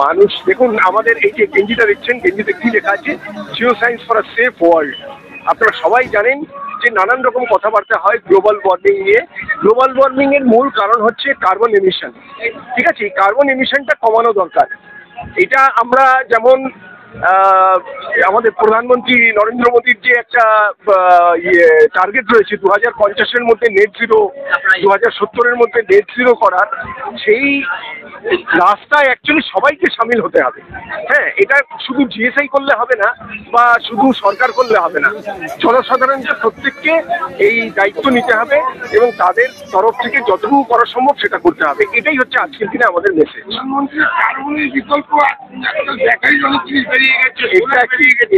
মানুষ দেখুন, আমাদের এই যে গেঞ্জিটা দেখছেন, গেঞ্জিতে কি লেখা আছে, Jio science for a safe world. আপনারা সবাই জানেন যে নানান রকম কথাবার্তা হয় গ্লোবাল ওয়ার্মিং নিয়ে। গ্লোবাল ওয়ার্মিং এর মূল কারণ হচ্ছে কার্বন এমিশন। ঠিক আছে, কার্বন এমিশনটা কমানো দরকার। এটা আমরা যেমন আমাদের প্রধানমন্ত্রী নরেন্দ্র মোদীর যে একটা টার্গেট রয়েছে 2050-এর মধ্যে নেট জিরো, 2070-এর মধ্যে নেট জিরো করার, সেই রাস্তায় অ্যাকচুয়ালি সবাইকে সামিল হতে হবে। হ্যাঁ, এটা শুধু জিএসআই করলে হবে না বা শুধু সরকার করলে হবে না, জনসাধারণকে প্রত্যেককে এই দায়িত্ব নিতে হবে এবং তাদের তরফ থেকে যতটুকু করা সম্ভব সেটা করতে হবে। এটাই হচ্ছে আজকের দিনে আমাদের মেসেজ।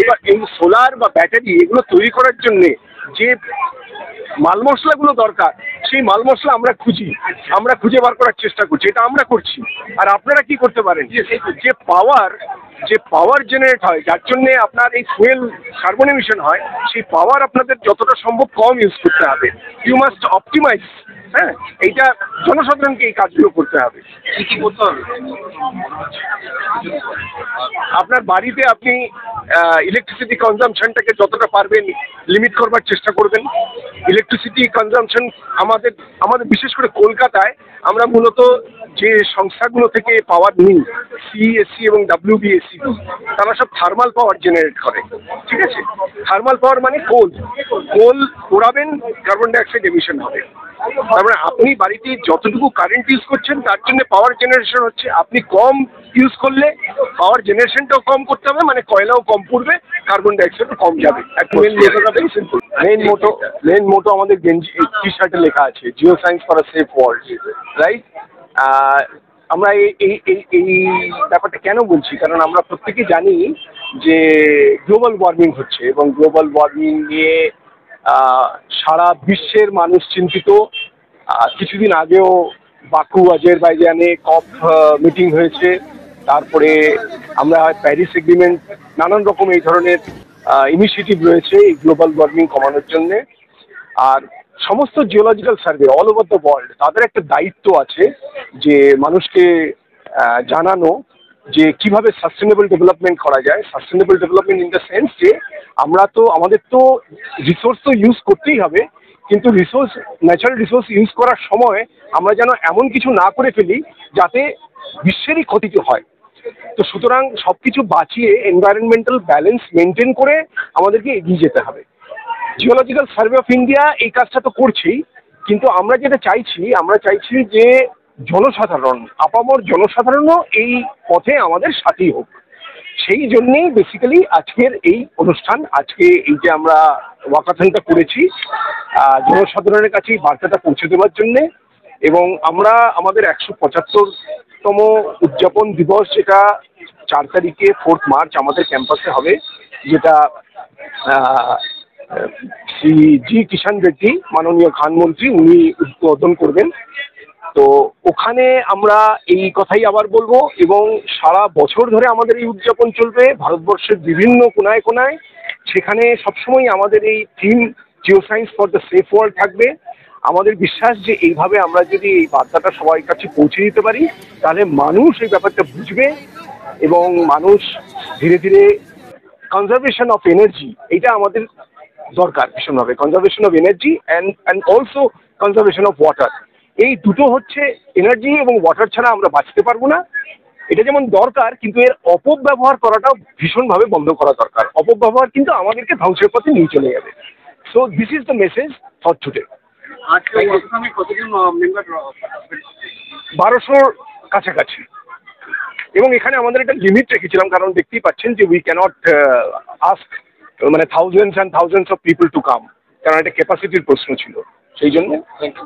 এবার এই সোলার বা ব্যাটারি এগুলো তৈরি করার জন্য যে মাল মশলাগুলো দরকার, সেই মাল মশলা আমরা খুঁজে বার করার চেষ্টা করছি। এটা আমরা করছি। আর আপনারা কি করতে পারেন, যে পাওয়ার জেনারেট হয়, যার জন্য আপনার এই ফুয়েল কার্বন এমিশন হয়, সেই পাওয়ার আপনাদের যতটা সম্ভব কম ইউজ করতে হবে। You must optimise. হ্যাঁ, এইটা জনসাধারণকে এই কাজগুলো করতে হবে। কি করতে হবে? আপনার বাড়িতে আপনি ইলেকট্রিসিটি কনজামশনটাকে যতটা পারবেন লিমিট করবার চেষ্টা করবেন। ইলেকট্রিসিটি কনজামশন আমাদের বিশেষ করে কলকাতায় আমরা মূলত যে সংস্থাগুলো থেকে পাওয়ার নিই, সিইএসসি এবং WBSC, তারা সব থার্মাল পাওয়ার জেনারেট করে। ঠিক আছে, থার্মাল পাওয়ার মানে কোল পোড়াবেন, কার্বন ডাইঅক্সাইড এমিশন হবে। তার মানে আপনি বাড়িতে যতটুকু কারেন্ট ইউজ করছেন তার জন্য পাওয়ার জেনারেশন হচ্ছে। আপনি কম ইউজ করলে পাওয়ার জেনারেশনটাও কম করতে হবে, মানে কয়লাও কম পড়বে, কার্বন ডাইঅক্সাইডও কম যাবে। মেন মোটো আমাদের গেঞ্জি টি শার্টে লেখা আছে, Jio science for a safe world, right? আমরা এই ব্যাপারটা কেন বলছি, কারণ আমরা প্রত্যেকেই জানি যে গ্লোবাল ওয়ার্মিং হচ্ছে এবং গ্লোবাল ওয়ার্মিং নিয়ে সারা বিশ্বের মানুষ চিন্তিত। কিছুদিন আগেও বাকু আজারবাইজানে কপ মিটিং হয়েছে, তারপরে আমরা প্যারিস এগ্রিমেন্ট, নানান রকম এই ধরনের ইনিশিয়েটিভ রয়েছে এই গ্লোবাল ওয়ার্মিং কমানোর জন্যে। আর সমস্ত geological survey all over the world, তাদের একটা দায়িত্ব আছে যে মানুষকে জানানো যে কিভাবে সাস্টেনেবল ডেভেলপমেন্ট করা যায়। Sustainable development in the sense যে আমাদের তো রিসোর্স তো ইউজ করতেই হবে, কিন্তু ন্যাচারাল রিসোর্স ইউজ করার সময় আমরা যেন এমন কিছু না করে ফেলি যাতে বিশ্বেরই ক্ষতি হয়। তো সুতরাং সব কিছু বাঁচিয়ে এনভায়রনমেন্টাল ব্যালেন্স মেনটেন করে আমাদেরকে এগিয়ে যেতে হবে। জিওলজিক্যাল সার্ভে অফ ইন্ডিয়া এই কাজটা তো করছেই, কিন্তু আমরা যেটা চাইছি যে জনসাধারণ, আপামর জনসাধারণও এই পথে আমাদের সাথী হোক। সেই জন্যেই বেসিক্যালি আজকের এই অনুষ্ঠান, আজকে এই যে আমরা ওয়াকাথনটা করেছি জনসাধারণের কাছে এই বার্তাটা পৌঁছে দেওয়ার জন্যে। এবং আমরা আমাদের 175তম উদযাপন দিবস, যেটা 4 তারিখে 4 মার্চ আমাদের ক্যাম্পাসে হবে, যেটা শ্রী জি কিষাণ রেড্ডি মাননীয় খানমন্ত্রী উনি উদ্বোধন করবেন। তো ওখানে আমরা এই কথাই আবার বলবো এবং সারা বছর ধরে আমাদের এই উদযাপন চলবে ভারতবর্ষের বিভিন্ন কোনায় কোনায়। সেখানে সবসময় আমাদের এই theme Jio science for the safe world থাকবে। আমাদের বিশ্বাস যে এইভাবে আমরা যদি এই বার্তাটা সবার কাছে পৌঁছে দিতে পারি, তাহলে মানুষ এই ব্যাপারটা বুঝবে এবং মানুষ ধীরে ধীরে কনজারভেশন অফ এনার্জি, এটা আমাদের দরকার ভীষণভাবে। Conservation of energy and also conservation of water, এই দুটো হচ্ছে, এনার্জি এবং ওয়াটার ছাড়া আমরা বাঁচতে পারবো না। এটা যেমন দরকার, কিন্তু এর অপব্যবহার করাটাও ভীষণভাবে বন্ধ করা দরকার। অপব্যবহার কিন্তু আমাদেরকে ধ্বংসের পথে নিয়ে চলে যাবে। So this is the message for today. 1200 কাছাকাছি। এবং এখানে আমাদের একটা লিমিট রেখেছিলাম, কারণ দেখতেই পাচ্ছেন যে উই ক্যানট আস্ক মানে thousands and thousands of people to come, কারণ একটা ক্যাপাসিটির প্রশ্ন ছিল, সেই জন্য। Thank you.